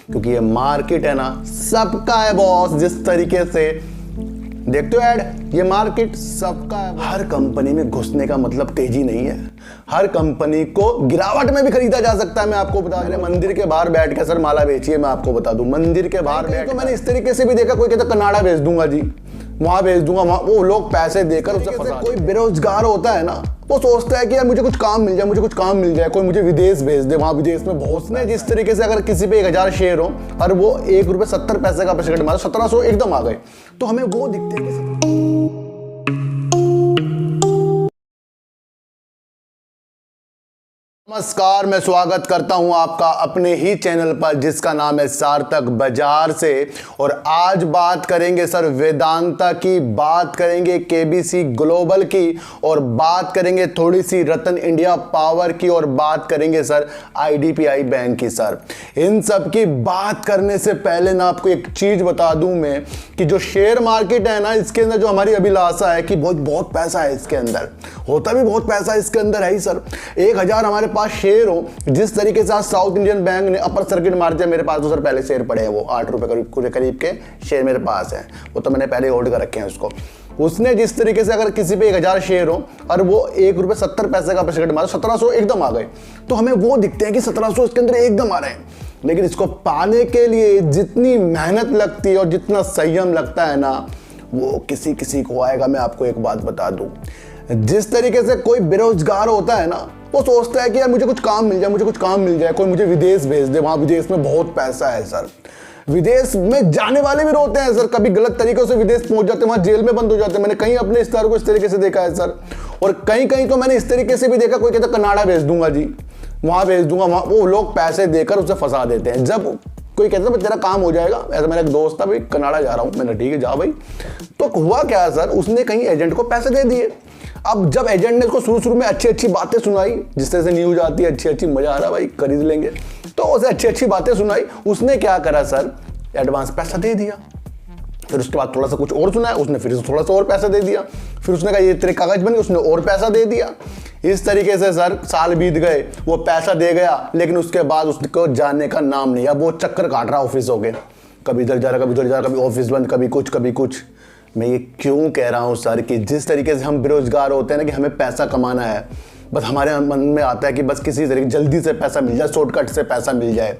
क्योंकि ये मार्केट है ना सबका है बॉस। जिस तरीके से देखते हो ऐड, ये मार्केट सबका है। हर कंपनी में घुसने का मतलब तेजी नहीं है। हर कंपनी को गिरावट में भी खरीदा जा सकता है। मैं आपको बता दूं, मंदिर के बाहर बैठ के सर माला बेचिए। मैं आपको बता दूं, मंदिर के बाहर बैठ तो मैंने इस तरीके से भी देखा, कोई कहता कनाडा बेच दूंगा जी, वहां भेज दूंगा, वहां वो लोग पैसे देकर उसे फंसा। कोई बेरोजगार होता है ना, वो सोचता है कि यार मुझे कुछ काम मिल जाए, मुझे कुछ काम मिल जाए, कोई मुझे विदेश भेज दे, वहां विदेश में बहुत ने जिस तरीके से अगर किसी पे 1000 शेयर हो और वो ₹1.70 का शेयर मारा, 1700 एकदम आ गए, तो हमें वो दिखते हैं कि नमस्कार, मैं स्वागत करता हूं आपका अपने ही चैनल पर जिसका नाम है सार्थक बाजार से। और आज बात करेंगे सर वेदांता की, बात करेंगे केबीसी ग्लोबल की, और बात करेंगे थोड़ी सी रतन इंडिया पावर की, और बात करेंगे सर आईडीपीआई बैंक की। सर इन सब की बात करने से पहले ना आपको एक चीज बता दूं मैं कि जो शेयर मार्केट है ना, इसके अंदर जो हमारी अभिलाषा है कि बहुत पैसा है इसके अंदर, होता भी बहुत पैसा इसके अंदर है ही सर। 1000 हमारे पास शेयर हो, जिस तरीके से आज साउथ इंडियन बैंक ने अपर सर्किट मार दिया। मेरे पास तो सर पहले शेयर पड़े हैं, वो 8 रुपए करीब के शेयर मेरे पास है, वो तो मैंने पहले होल्ड कर रखे हैं उसको। उसने जिस तरीके से अगर किसी पे 1000 शेयर हो और वो ₹1.70 का अपर सर्किट मारा, 1700 एकदम आ गए, तो हमें वो दिखते हैं कि 1700 इसके अंदर एकदम आ रहे हैं। लेकिन इसको पाने के लिए जितनी मेहनत लगती है और जितना संयम लगता है ना, वो किसी किसी को आएगा। मैं आपको एक बात बता दूं, जिस तरीके से कोई बेरोजगार होता है ना, वो सोचता है कि यार मुझे कुछ काम मिल जाए, मुझे कुछ काम मिल जाए, कोई मुझे विदेश भेज दे, वहां विदेश में बहुत पैसा है सर। विदेश में जाने वाले भी रोते हैं सर, कभी गलत तरीकों से विदेश पहुंच जाते हैं, वहां जेल में बंद हो जाते हैं। मैंने कहीं अपने रिश्तेदारों को इस तरीके से देखा है सर, और कहीं कहीं तो मैंने इस तरीके से भी देखा, कोई कहता कनाडा भेज दूंगा जी, वहां भेज दूंगा, वहां वो लोग पैसे देकर उसे फंसा देते हैं। जब कोई कहता है तेरा काम हो जाएगा, ऐसा मेरा एक दोस्त था, भाई कनाडा जा रहा हूं, मैंने ठीक है जा भाई। तो हुआ क्या सर, उसने कहीं एजेंट को पैसे दे दिए। अब जब एजेंट ने उसको शुरू में अच्छी बातें सुनाई, जिस तरह से न्यूज आती है अच्छी मजा आ रहा भाई खरीद लेंगे, तो उसे अच्छी बातें सुनाई। उसने क्या करा सर, एडवांस पैसा दे दिया। फिर उसके बाद थोड़ा सा कुछ और सुनाया, उसने फिर थोड़ा सा और पैसा दे दिया। फिर उसने कहा ये तेरे कागज बन गए, उसने और पैसा दे दिया। इस तरीके से सर साल बीत गए, वो पैसा दे गया, लेकिन उसके बाद उसको जाने का नाम नहीं। अब वो चक्कर काट रहा ऑफिस हो गए, कभी इधर जा रहा, कभी उधर जा रहा, कभी ऑफिस बंद, कभी कुछ। मैं ये क्यों कह रहा हूँ सर कि जिस तरीके से हम बेरोजगार होते हैं ना, कि हमें पैसा कमाना है, बस हमारे मन में आता है कि बस किसी तरीके जल्दी से पैसा मिल जाए, शॉर्टकट से पैसा मिल जाए।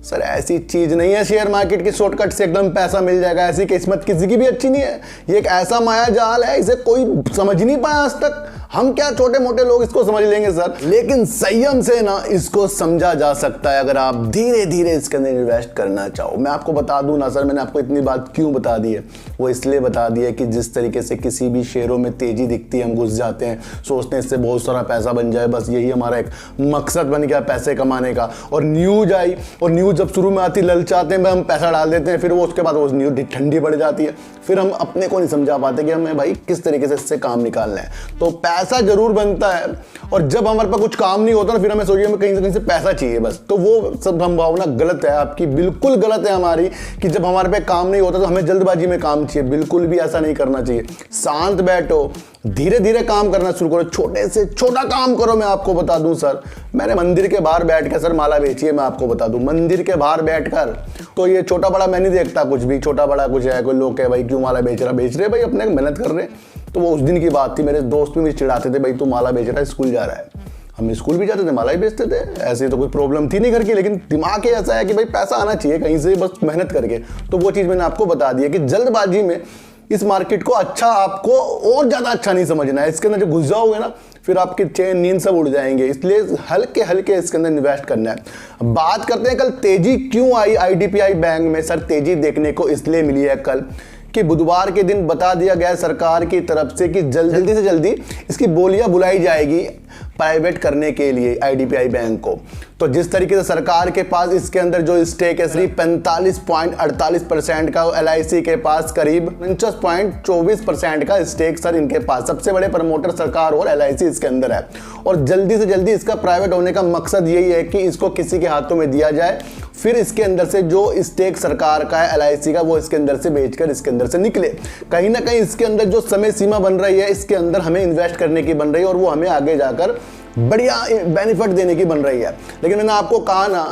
सर ऐसी चीज नहीं है शेयर मार्केट की, शॉर्टकट से एकदम पैसा मिल जाएगा, ऐसी किस्मत किसी की भी अच्छी नहीं है। ये एक ऐसा माया जाल है, इसे कोई समझ नहीं पाया आज तक। हम क्या छोटे मोटे लोग इसको समझ लेंगे सर, लेकिन संयम से ना इसको समझा जा सकता है अगर आप धीरे धीरे इसके अंदर इन्वेस्ट करना चाहो। मैं आपको बता दूं ना सर, मैंने आपको इतनी बात क्यों बता दी है, वो इसलिए बता दी है कि जिस तरीके से किसी भी शेयरों में तेजी दिखती है, हम घुस जाते हैं, सोचते हैं इससे बहुत सारा पैसा बन जाए, बस यही हमारा एक मकसद बन गया पैसे कमाने का। और न्यूज आई, और न्यूज जब शुरू में आती ललचाते हैं, हम पैसा डाल देते हैं, फिर वो उसके बाद वो न्यूज ठंडी पड़ जाती है, फिर हम अपने को नहीं समझा पाते कि हमें भाई किस तरीके से इससे काम निकालना है। तो पैसा जरूर बनता है, और जब हमारे पास कुछ काम नहीं होता ना, फिर हमें सोचिए हमें कहीं से पैसा चाहिए बस। तो वो सब संभावना गलत है आपकी, बिल्कुल गलत है हमारी, कि जब हमारे पे काम नहीं होता तो हमें जल्दबाजी में काम चाहिए। बिल्कुल भी ऐसा नहीं करना चाहिए। शांत बैठो, धीरे धीरे काम करना शुरू करो, छोटे से छोटा काम करो। मैं आपको बता दूं सर, मैंने मंदिर के बाहर बैठ कर सर माला बेची है। मैं आपको बता दूं, मंदिर के बाहर बैठकर, तो ये छोटा बड़ा मैं नहीं देखता कुछ भी, छोटा बड़ा कुछ है। कोई लोग कहे भाई क्यों माला बेच रहे भाई, अपने मेहनत कर रहे। तो वो उस दिन की बात थी, मेरे दोस्त भी मुझे चिढ़ाते थे, भाई तू माला बेच रहा है, स्कूल जा रहा है। हम स्कूल भी जाते थे, माला ही बेचते थे, ऐसे तो कोई प्रॉब्लम थी नहीं घर की। लेकिन दिमाग ही ऐसा है कि भाई पैसा आना चाहिए कहीं से, बस मेहनत करके। तो वो चीज़ मैंने आपको बता दी है कि जल्दबाजी में इस मार्केट को आपको और ज़्यादा अच्छा नहीं समझना है। इसके अंदर जो घुस जाओगे ना, फिर आपकी चैन नींद सब उड़ जाएंगे। इसलिए हल्के हल्के इसके अंदर इन्वेस्ट करना है। बात करते हैं कल तेजी क्यों आई आईडीपीआई बैंक में। सर तेजी देखने को इसलिए मिली है कल कि बुधवार के दिन बता दिया गया सरकार की तरफ से कि जल्दी से जल्दी इसकी बोलियां बुलाई जाएगी प्राइवेट करने के लिए आईडीपीआई बैंक को। तो जिस तरीके से सरकार के पास इसके अंदर जो स्टेक है सिर्फ 45.48% का, एलआईसी के पास करीब 49.24% का स्टेक सर इनके पास, सबसे बड़े प्रमोटर सरकार और एलआईसी इसके अंदर है। और जल्दी से जल्दी इसका प्राइवेट होने का मकसद यही है कि इसको किसी के हाथों में दिया जाए, फिर इसके अंदर से जो स्टेक सरकार का है एलआईसी का, वो इसके अंदर से बेचकर इसके अंदर से निकले। कहीं ना कहीं इसके अंदर जो समय सीमा बन रही है, इसके अंदर हमें इन्वेस्ट करने की बन रही है, और वो हमें आगे जाकर बढ़िया बेनिफिट देने की बन रही है। लेकिन मैंने आपको कहा ना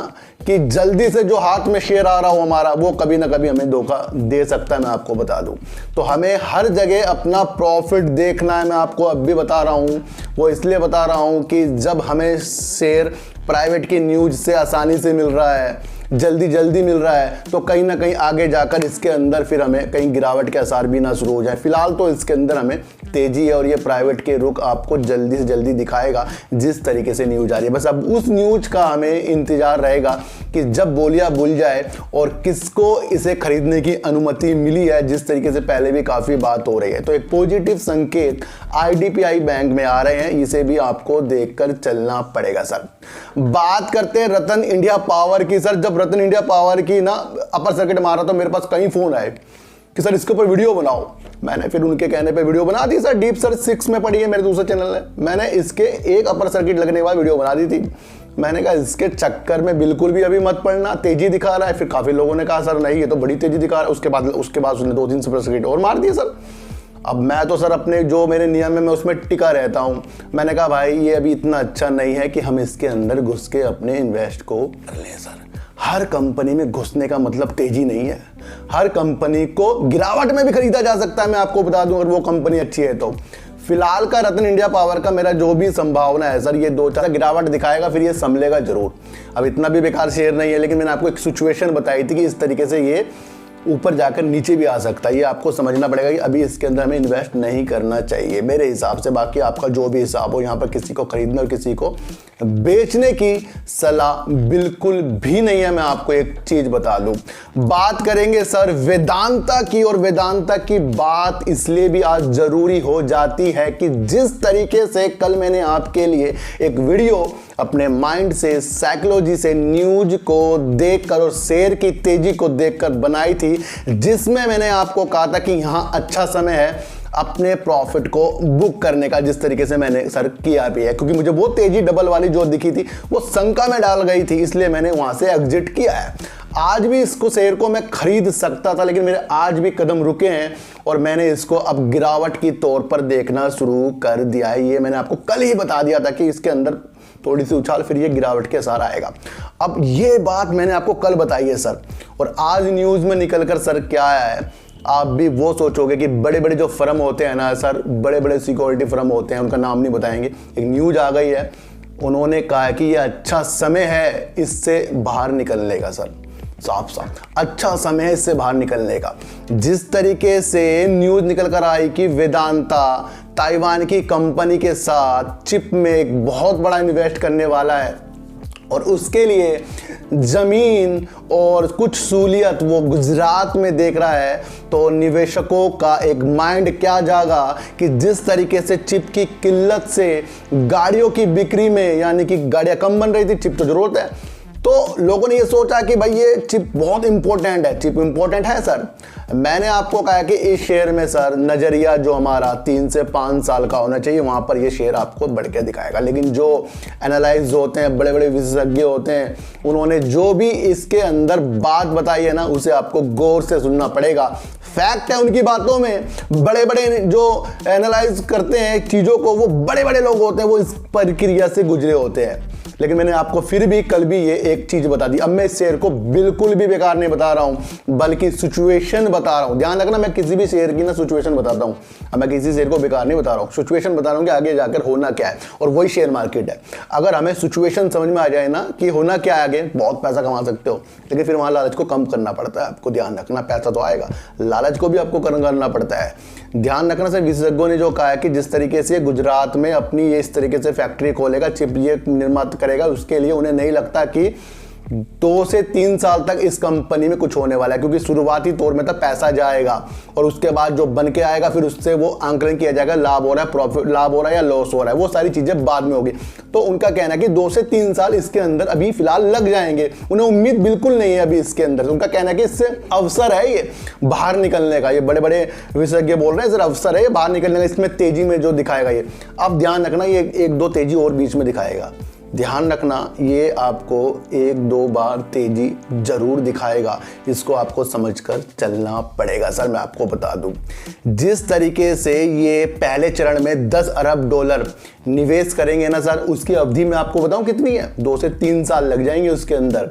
कि जल्दी से जो हाथ में शेयर आ रहा हो हमारा, वो कभी ना कभी हमें धोखा दे सकता है, मैं आपको बता दूं। तो हमें हर जगह अपना प्रॉफिट देखना है। मैं आपको अब भी बता रहा हूं, वो इसलिए बता रहा हूं कि जब हमें शेयर प्राइवेट की न्यूज से आसानी से मिल रहा है, जल्दी मिल रहा है, तो कहीं ना कहीं आगे जाकर इसके अंदर फिर हमें कहीं गिरावट के आसार भी ना शुरू हो जाए। फिलहाल तो इसके अंदर हमें तेजी है और ये प्राइवेट के रुख आपको जल्दी से जल्दी दिखाएगा जिस तरीके से न्यूज आ रही है। बस अब उस न्यूज का हमें इंतजार रहेगा कि जब बोलियां बुल जाए और किसको इसे खरीदने की अनुमति मिली है, जिस तरीके से पहले भी काफ़ी बात हो रही है। तो एक पॉजिटिव संकेत IDPI बैंक में आ रहे हैं, इसे भी आपको देखकर चलना पड़ेगा सर। बात करते हैं रतन इंडिया पावर की सर। जब रतन इंडिया पावर की ना अपर सर्किट मारा तो मेरे पास कई फोन आए कि सर इसके ऊपर वीडियो बनाओ। मैंने फिर उनके कहने पे वीडियो बना दी सर। डीप सर 6 में पड़ी है मेरे दूसरे चैनल है, मैंने इसके एक अपर सर्किट लगने के बाद वीडियो बना दी थी। मैंने कहा इसके चक्कर में बिल्कुल भी अभी मत पड़ना, तेजी दिखा रहा है। फिर काफी लोगों ने कहा सर नहीं ये तो बड़ी तेजी दिखा रहा है। उसके बाद उसने 2-3 अपर सर्किट और मार दिए सर। अब मैं तो सर अपने जो मेरे नियम है मैं उसमें टिका रहता हूं। मैंने कहा भाई ये अभी इतना अच्छा नहीं है कि हम इसके अंदर घुस के अपने इन्वेस्ट को कर लें सर। हर कंपनी में घुसने का मतलब तेजी नहीं है। हर कंपनी को गिरावट में भी खरीदा जा सकता है, मैं आपको बता दूं, अगर वो कंपनी अच्छी है तो। फिलहाल का रतन इंडिया पावर का मेरा जो भी संभावना है सर, ये 2-4 गिरावट दिखाएगा, फिर ये संभलेगा जरूर। अब इतना भी बेकार शेयर नहीं है, लेकिन मैंने आपको एक सिचुएशन बताई थी कि इस तरीके से ये ऊपर जाकर नीचे भी आ सकता है। ये आपको समझना पड़ेगा कि अभी इसके अंदर हमें इन्वेस्ट नहीं करना चाहिए मेरे हिसाब से। बाकी आपका जो भी हिसाब हो, यहाँ पर किसी को खरीदने और किसी को बेचने की सलाह बिल्कुल भी नहीं है, मैं आपको एक चीज बता दूं। बात करेंगे सर वेदांता की, और वेदांता की बात इसलिए भी आज जरूरी हो जाती है कि जिस तरीके से कल मैंने आपके लिए एक वीडियो अपने माइंड से, साइकोलॉजी से, न्यूज को देखकर और शेयर की तेजी को देखकर बनाई थी, जिसमें मैंने आपको कहा था कि यहां अच्छा समय है अपने प्रॉफिट को बुक करने का, जिस तरीके से मैंने सर किया भी है। क्योंकि मुझे वो तेजी डबल वाली जो दिखी थी वो शंका में डाल गई थी, इसलिए मैंने वहां से एग्जिट किया है। आज भी इसको शेयर को मैं खरीद सकता था, लेकिन मेरे आज भी कदम रुके हैं और मैंने इसको अब गिरावट की तौर पर देखना शुरू कर दिया है। ये मैंने आपको कल ही बता दिया था कि इसके अंदर थोड़ी सी उछाल, फिर ये गिरावट के असर आएगा। अब ये बात मैंने आपको कल बताई है सर, और आज न्यूज में निकलकर सर क्या आया है, आप भी वो सोचोगे कि बड़े बड़े जो फर्म होते हैं ना सर, बड़े बड़े सिक्योरिटी फर्म होते हैं, उनका नाम नहीं बताएंगे, एक न्यूज आ गई है, उन्होंने कहा है कि ये अच्छा समय है इससे बाहर निकलने का सर। साफ साफ अच्छा समय है इससे बाहर निकलने का। जिस तरीके से न्यूज निकल कर आई कि वेदांता ताइवान की कंपनी के साथ चिप में एक बहुत बड़ा इन्वेस्ट करने वाला है, और उसके लिए जमीन और कुछ सहूलियत वो गुजरात में देख रहा है, तो निवेशकों का एक माइंड क्या जागा कि जिस तरीके से चिप की किल्लत से गाड़ियों की बिक्री में, यानी कि गाड़ियां कम बन रही थी, चिप तो जरूरत है, तो लोगों ने ये सोचा कि भाई ये चिप बहुत इंपॉर्टेंट है। चिप इंपॉर्टेंट है सर। मैंने आपको कहा कि इस शेयर में सर नजरिया जो हमारा 3 से 5 साल का होना चाहिए, वहां पर ये शेयर आपको बढ़ के दिखाएगा। लेकिन जो एनालाइज होते हैं, बड़े बड़े विशेषज्ञ होते हैं, उन्होंने जो भी इसके अंदर बात बताई है ना, उसे आपको गौर से सुनना पड़ेगा। फैक्ट है उनकी बातों में, बड़े बड़े जो एनालाइज करते हैं चीजों को, वो बड़े बड़े लोग होते हैं, वो इस प्रक्रिया से गुजरे होते हैं। लेकिन मैंने आपको फिर भी कल भी ये एक चीज बता दी। अब मैं इस शेयर को बिल्कुल भी बेकार नहीं बता रहा हूं, बल्कि सिचुएशन बता रहा हूं। ध्यान रखना, मैं किसी भी शेयर की ना सिचुएशन बताता हूं। अब मैं किसी शेयर को बेकार नहीं बता रहा हूं, सिचुएशन बता रहा हूं कि आगे जाकर होना क्या है, और वही शेयर मार्केट है। अगर हमें सिचुएशन समझ में आ जाए ना कि होना क्या है, आगे बहुत पैसा कमा सकते हो, लेकिन फिर वहां लालच को कम करना पड़ता है। आपको ध्यान रखना, पैसा तो आएगा, लालच को भी आपको कम करना पड़ता है। ध्यान रखना सर, विशेषज्ञों ने जो कहा है कि जिस तरीके से गुजरात में अपनी ये इस तरीके से फैक्ट्री खोलेगा, चिप ये निर्मात करेगा, उसके लिए उन्हें नहीं लगता कि 2 से 3 साल तक इस कंपनी में कुछ होने वाला है, क्योंकि शुरुआती तौर में तो पैसा जाएगा और उसके बाद जो बन के आएगा फिर उससे वो आंकलन किया जाएगा, लाभ हो रहा है, प्रॉफिट लाभ हो रहा है या लॉस हो रहा है, वो सारी चीजें बाद में होगी। तो उनका कहना है कि 2 से 3 साल इसके अंदर अभी फिलहाल लग जाएंगे, उन्हें उम्मीद बिल्कुल नहीं है अभी इसके अंदर। उनका कहना है कि इससे अवसर है ये बाहर निकलने का। ये बड़े बड़े विशेषज्ञ बोल रहे हैं सर अवसर है ये बाहर निकलने का, इसमें तेजी में जो दिखाएगा ये। अब ध्यान रखना, ये 1-2 तेजी और बीच में दिखाएगा। ध्यान रखना, ये आपको 1-2 बार तेजी जरूर दिखाएगा, इसको आपको समझकर चलना पड़ेगा। सर मैं आपको बता दूं, जिस तरीके से ये पहले चरण में 10 अरब डॉलर निवेश करेंगे ना सर, उसकी अवधि में आपको बताऊं कितनी है, 2 से 3 साल लग जाएंगे उसके अंदर,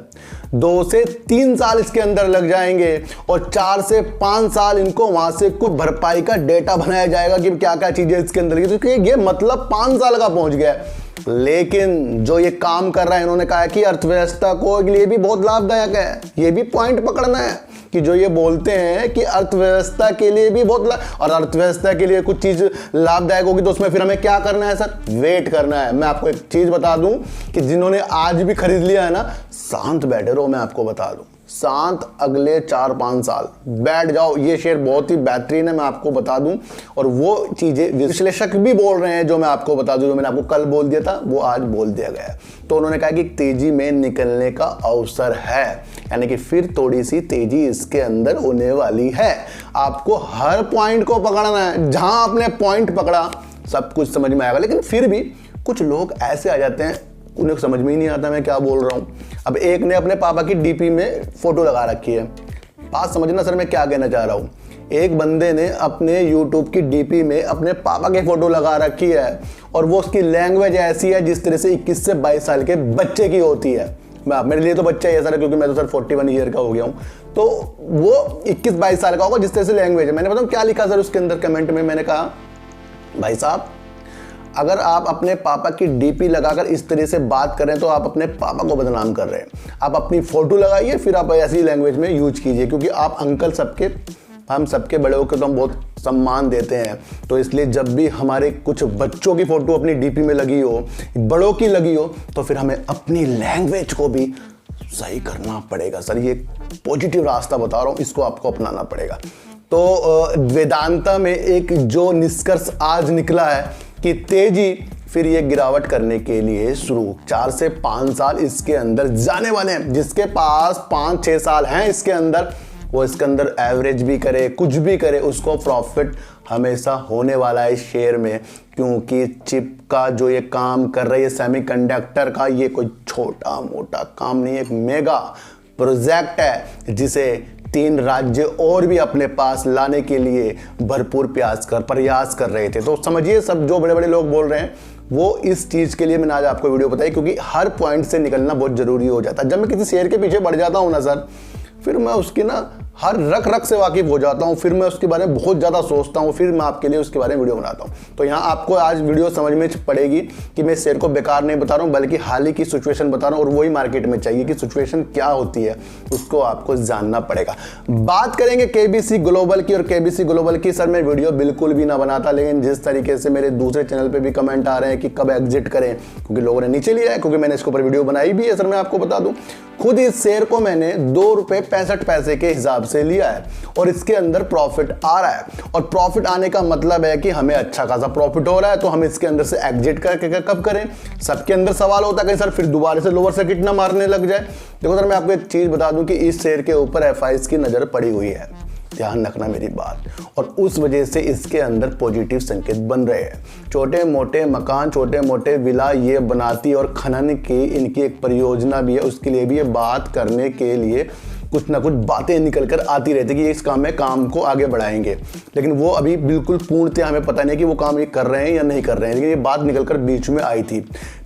2 से 3 साल इसके अंदर लग जाएंगे, और 4 से 5 साल इनको वहां से कुछ भरपाई का डेटा बनाया जाएगा कि क्या क्या चीजें इसके अंदर की, तो ये मतलब 5 साल का पहुंच गया है। लेकिन जो ये काम कर रहा है, इन्होंने कहा कि अर्थव्यवस्था को लिए भी बहुत लाभदायक है। ये भी पॉइंट पकड़ना है कि जो ये बोलते हैं कि अर्थव्यवस्था के लिए भी बहुत और अर्थव्यवस्था के लिए कुछ चीज लाभदायक होगी तो उसमें फिर हमें क्या करना है सर, वेट करना है। मैं आपको एक चीज बता दूं कि जिन्होंने आज भी खरीद लिया है ना, शांत बैठे रहो, मैं आपको बता दूं, शांत अगले 4-5 साल बैठ जाओ, ये शेयर बहुत ही बेहतरीन है, मैं आपको बता दूं। और वो चीजें विश्लेषक भी बोल रहे हैं जो मैं आपको बता दूं, जो मैंने आपको कल बोल दिया था वो आज बोल दिया गया है। तो उन्होंने कहा कि तेजी में निकलने का अवसर है, यानी कि फिर थोड़ी सी तेजी इसके अंदर होने वाली है। आपको हर पॉइंट को पकड़ना है, जहां आपने पॉइंट पकड़ा सब कुछ समझ में आएगा। लेकिन फिर भी कुछ लोग ऐसे आ जाते हैं, उन्हें समझ में ही नहीं आता मैं क्या बोल रहा हूँ। अब एक ने अपने पापा की डीपी में फोटो लगा रखी है, बात समझना सर मैं क्या कहना चाह रहा हूँ। एक बंदे ने अपने यूट्यूब की डीपी में अपने पापा की फोटो लगा रखी है, और वो उसकी लैंग्वेज ऐसी है जिस तरह से 21 से 22 साल के बच्चे की होती है। मेरे लिए तो बच्चा ही है सर, क्योंकि मैं तो सर 41 ईयर का हो गया हूँ। तो वो 21-22 साल का होगा जिस तरह से लैंग्वेज है। मैंने बताऊँ क्या लिखा सर उसके अंदर कमेंट में, मैंने कहा भाई साहब अगर आप अपने पापा की डीपी लगाकर इस तरह से बात करें तो आप अपने पापा को बदनाम कर रहे हैं। आप अपनी फोटो लगाइए, फिर आप ऐसी लैंग्वेज में यूज कीजिए, क्योंकि आप अंकल सबके, हम सबके बड़े होकर तो हम बहुत सम्मान देते हैं। तो इसलिए जब भी हमारे कुछ बच्चों की फोटो अपनी डीपी में लगी हो, बड़ों की लगी हो, तो फिर हमें अपनी लैंग्वेज को भी सही करना पड़ेगा। सर ये पॉजिटिव रास्ता बता रहा हूँ, इसको आपको अपनाना पड़ेगा। तो वेदांता में एक जो निष्कर्ष आज निकला है कि तेजी फिर ये गिरावट करने के लिए शुरू, 4 से 5 साल इसके अंदर जाने वाले हैं। जिसके पास 5-6 साल हैं इसके अंदर, वो इसके अंदर एवरेज भी करे, कुछ भी करे, उसको प्रॉफिट हमेशा होने वाला है इस शेयर में। क्योंकि चिप का जो ये काम कर रही है, सेमीकंडक्टर का, ये कोई छोटा मोटा काम नहीं है, एक मेगा प्रोजेक्ट है जिसे 3 राज्य और भी अपने पास लाने के लिए भरपूर प्रयास कर रहे थे। तो समझिए सब जो बड़े बड़े लोग बोल रहे हैं वो इस चीज़ के लिए मैंने आज आपको वीडियो बताई, क्योंकि हर पॉइंट से निकलना बहुत ज़रूरी हो जाता है। जब मैं किसी शेयर के पीछे बढ़ जाता हूँ ना सर, फिर मैं उसकी ना हर रख से वाकिफ हो जाता हूँ, फिर मैं उसके बारे में बहुत ज़्यादा सोचता हूँ, फिर मैं आपके लिए उसके बारे में वीडियो बनाता हूँ। तो यहाँ आपको आज वीडियो समझ में पड़ेगी कि मैं शेयर को बेकार नहीं बता रहा हूँ, बल्कि हाल ही की सिचुएशन बता रहा हूँ, और वही मार्केट में चाहिए कि सिचुएशन क्या होती है उसको आपको जानना पड़ेगा। बात करेंगे केबीसी ग्लोबल की, और केबीसी ग्लोबल की सर मैं वीडियो बिल्कुल भी ना बनाता, लेकिन जिस तरीके से मेरे दूसरे चैनल पर भी कमेंट आ रहे हैं कि कब एग्जिट करें, क्योंकि लोगों ने नीचे लिया है, क्योंकि मैंने इसके ऊपर वीडियो बनाई भी है सर। मैं आपको बता दूं, खुद इस शेयर को मैंने ₹2.65 के हिसाब से लिया है, और इसके अंदर प्रॉफिट आ रहा है। और प्रॉफिट आने का मतलब है कि हमें अच्छा खासा प्रॉफिट हो रहा है, तो हम इसके अंदर से एग्जिट करके कब करें। सबके अंदर सवाल होता है कि सर फिर दोबारा से लोअर सर्किट ना मारने लग जाए। देखो सर मैं आपको एक चीज बता दूं कि इस शेयर के ऊपर एफआईज की नजर पड़ी हुई है, ध्यान रखना मेरी बात, और उस वजह से इसके अंदर पॉजिटिव संकेत बन रहे हैं। छोटे मोटे मकान, छोटे मोटे विला ये बनाती और खनन की इनकी एक परियोजना भी है, उसके लिए भी ये बात करने के लिए कुछ ना कुछ बातें निकल कर आती रहती कि इस काम को आगे बढ़ाएंगे। लेकिन वो अभी बिल्कुल पूर्णतः हमें पता नहीं कि वो काम ये कर रहे हैं या नहीं कर रहे हैं, लेकिन ये बात निकल कर बीच में आई थी।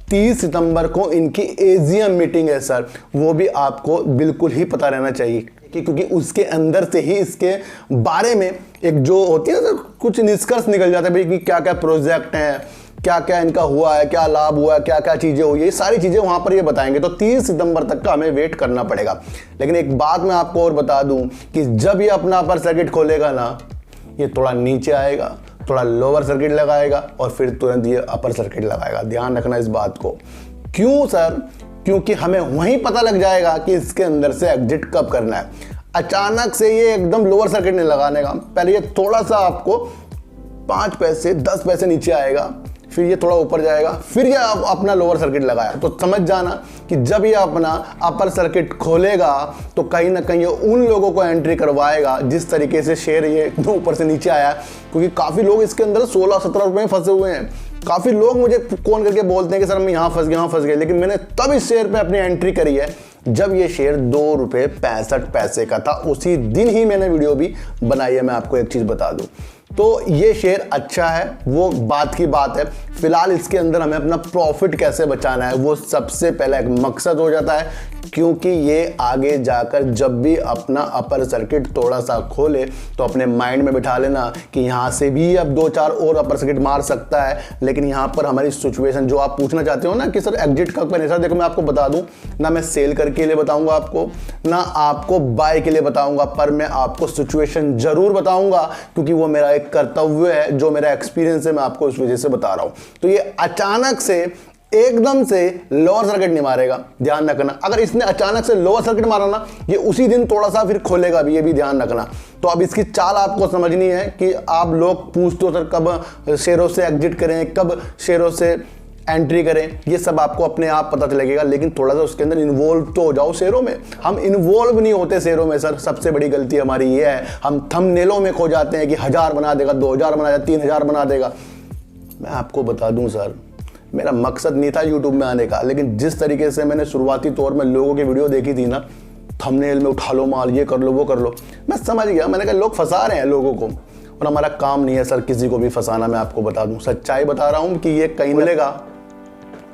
30 सितंबर को इनकी एजीएम मीटिंग है सर, वो भी आपको बिल्कुल ही पता रहना चाहिए, क्योंकि उसके अंदर से ही इसके बारे में एक जो होती है ना कुछ निष्कर्ष निकल जाता है भाई कि क्या क्या प्रोजेक्ट हैं, क्या क्या इनका हुआ है, क्या लाभ हुआ है, क्या क्या चीज़ें हुई है, ये सारी चीज़ें वहाँ पर ये बताएंगे। तो 30 सितंबर तक का हमें वेट करना पड़ेगा। लेकिन एक बात मैं आपको और बता दूं कि जब ये अपना अपर सर्किट खोलेगा ना, ये थोड़ा नीचे आएगा, थोड़ा लोअर सर्किट लगाएगा, और फिर तुरंत ये अपर सर्किट लगाएगा। ध्यान रखना इस बात को। क्यों सर? क्योंकि हमें वहीं पता लग जाएगा कि इसके अंदर से एग्जिट कब करना है। अचानक से ये एकदम लोअर सर्किट नहीं लगाने का, पहले ये थोड़ा सा आपको 5 पैसे 10 पैसे नीचे आएगा, फिर ये थोड़ा ऊपर जाएगा, फिर ये अपना लोअर सर्किट लगाया। तो समझ जाना कि जब ये अपना अपर सर्किट खोलेगा तो कहीं ना कहीं ये उन लोगों को एंट्री करवाएगा। जिस तरीके से शेयर ये ऊपर से नीचे आया, क्योंकि काफ़ी लोग इसके अंदर 16-17 रुपये में फंसे हुए हैं, काफ़ी लोग मुझे फोन करके बोलते हैं कि सर मैं यहाँ फंस गए, लेकिन मैंने तब इस शेयर पे अपनी एंट्री करी है जब ये शेयर 2 रुपये 65 पैसे का था। उसी दिन ही मैंने वीडियो भी बनाई है। मैं आपको एक चीज़ बता दूं, तो ये शेयर अच्छा है, वो बात की बात है। फिलहाल इसके अंदर हमें अपना प्रॉफिट कैसे बचाना है वो सबसे पहला एक मकसद हो जाता है, क्योंकि ये आगे जाकर जब भी अपना अपर सर्किट थोड़ा सा खोले तो अपने माइंड में बिठा लेना कि यहाँ से भी अब 2-4 और अपर सर्किट मार सकता है। लेकिन यहाँ पर हमारी सिचुएशन जो आप पूछना चाहते हो ना कि सर एग्जिट कब करें, सर देखो मैं आपको बता दूं ना, मैं सेल करके लिए बताऊंगा आपको, ना आपको बाय के लिए बताऊंगा, पर मैं आपको सिचुएशन जरूर बताऊंगा, क्योंकि वो मेरा एक कर्तव्य है, जो मेरा एक्सपीरियंस है मैं आपको उस वजह से बता रहा हूं। तो ये अचानक से एकदम से लोअर सर्किट नहीं मारेगा, ध्यान रखना। अगर इसने अचानक से लोअर सर्किट मारा ना, ये उसी दिन थोड़ा सा फिर खोलेगा भी, ये भी ध्यान रखना। तो अब इसकी चाल आपको समझनी है कि आप लोग पूछते हो सर कब शेयरों से एग्जिट करें, कब शेयरों से एंट्री करें, ये सब आपको अपने आप पता चलेगा। लेकिन थोड़ा सा उसके अंदर इन्वॉल्व तो हो जाओ शेयरों में। हम इन्वॉल्व नहीं होते शेयरों में सर, सबसे बड़ी गलती हमारी ये है। हम थंबनेलों में खो जाते हैं कि 1000 बना देगा, 2000 बना देगा, 3000 बना देगा। मैं आपको बता दूं सर, मेरा मकसद नहीं था यूट्यूब में आने का, लेकिन जिस तरीके से मैंने शुरुआती तौर में लोगों की वीडियो देखी थी ना, थंबनेल में उठा लो माल, ये कर लो वो कर लो, मैं समझ गया। मैंने कहा लोग फंसा रहे हैं लोगों को, और हमारा काम नहीं है सर किसी को भी फंसाना। मैं आपको बता दूं, सच्चाई बता रहा हूं कि ये कहीं मिलेगा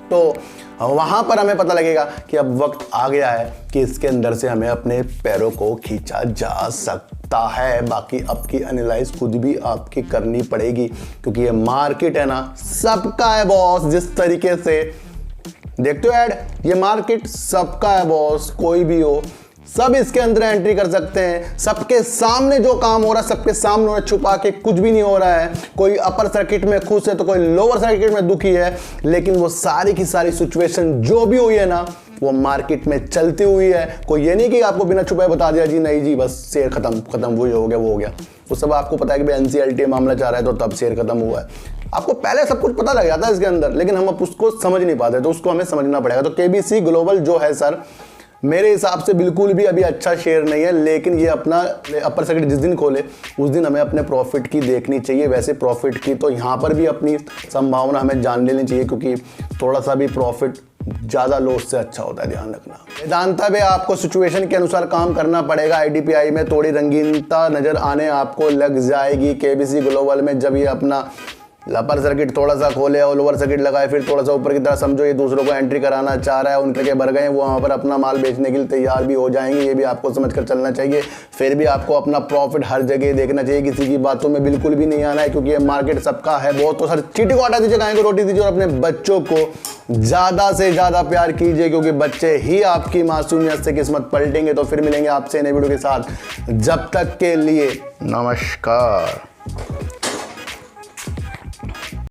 तो वहां पर हमें पता लगेगा कि अब वक्त आ गया है कि इसके अंदर से हमें अपने पैरों को खींचा जा सकता है। बाकी अब की एनालाइज खुद भी आपकी करनी पड़ेगी, क्योंकि ये मार्केट है ना, सबका है बॉस। जिस तरीके से देखते हो ऐड, ये मार्केट सबका है बॉस, कोई भी हो सब इसके अंदर एंट्री कर सकते हैं। सबके सामने जो काम हो रहा है, सबके सामने छुपा के कुछ भी नहीं हो रहा है। कोई अपर सर्किट में खुश है तो कोई लोअर सर्किट में दुखी है, लेकिन वो सारी की सारी सिचुएशन जो भी हुई है ना, वो मार्केट में चलती हुई है। कोई ये नहीं कि आपको बिना छुपाए बता दिया जी नहीं जी बस शेयर खत्म वही हो गया वो हो गया। वो सब आपको पता है कि भाई NCLT मामला चाह रहा है तो तब शेयर खत्म हुआ है। आपको पहले सब कुछ पता लग जाता है इसके अंदर, लेकिन हम अब उसको समझ नहीं पाते, तो उसको हमें समझना पड़ेगा। तो KBC ग्लोबल जो है सर, मेरे हिसाब से बिल्कुल भी अभी अच्छा शेयर नहीं है, लेकिन ये अपना अपर सर्किट जिस दिन खोले उस दिन हमें अपने प्रॉफिट की देखनी चाहिए। वैसे प्रॉफिट की तो यहाँ पर भी अपनी संभावना हमें जान लेनी चाहिए, क्योंकि थोड़ा सा भी प्रॉफिट ज़्यादा लॉस से अच्छा होता है, ध्यान रखना। वेदांता में आपको सिचुएशन के अनुसार काम करना पड़ेगा। IDPI में थोड़ी रंगीनता नज़र आने आपको लग जाएगी। KBC ग्लोबल में जब ये अपना अपर सर्किट थोड़ा सा खोले और लोअर सर्किट लगाए, फिर थोड़ा सा ऊपर की तरह, समझो ये दूसरों को एंट्री कराना चाह रहा है, उनके के भर गए, वो वहाँ पर अपना माल बेचने के लिए तैयार भी हो जाएंगे। ये भी आपको समझ कर चलना चाहिए। फिर भी आपको अपना प्रॉफिट हर जगह देखना चाहिए, किसी की बातों में बिल्कुल भी नहीं आना है, क्योंकि ये मार्केट सबका है। बहुत तो सर चीटी को हटा दीजिए, गाय को रोटी दीजिए, और अपने बच्चों को ज़्यादा से ज़्यादा प्यार कीजिए, क्योंकि बच्चे ही आपकी मासूमियत से किस्मत पलटेंगे। तो फिर मिलेंगे आपसे नए वीडियो के साथ, जब तक के लिए नमस्कार।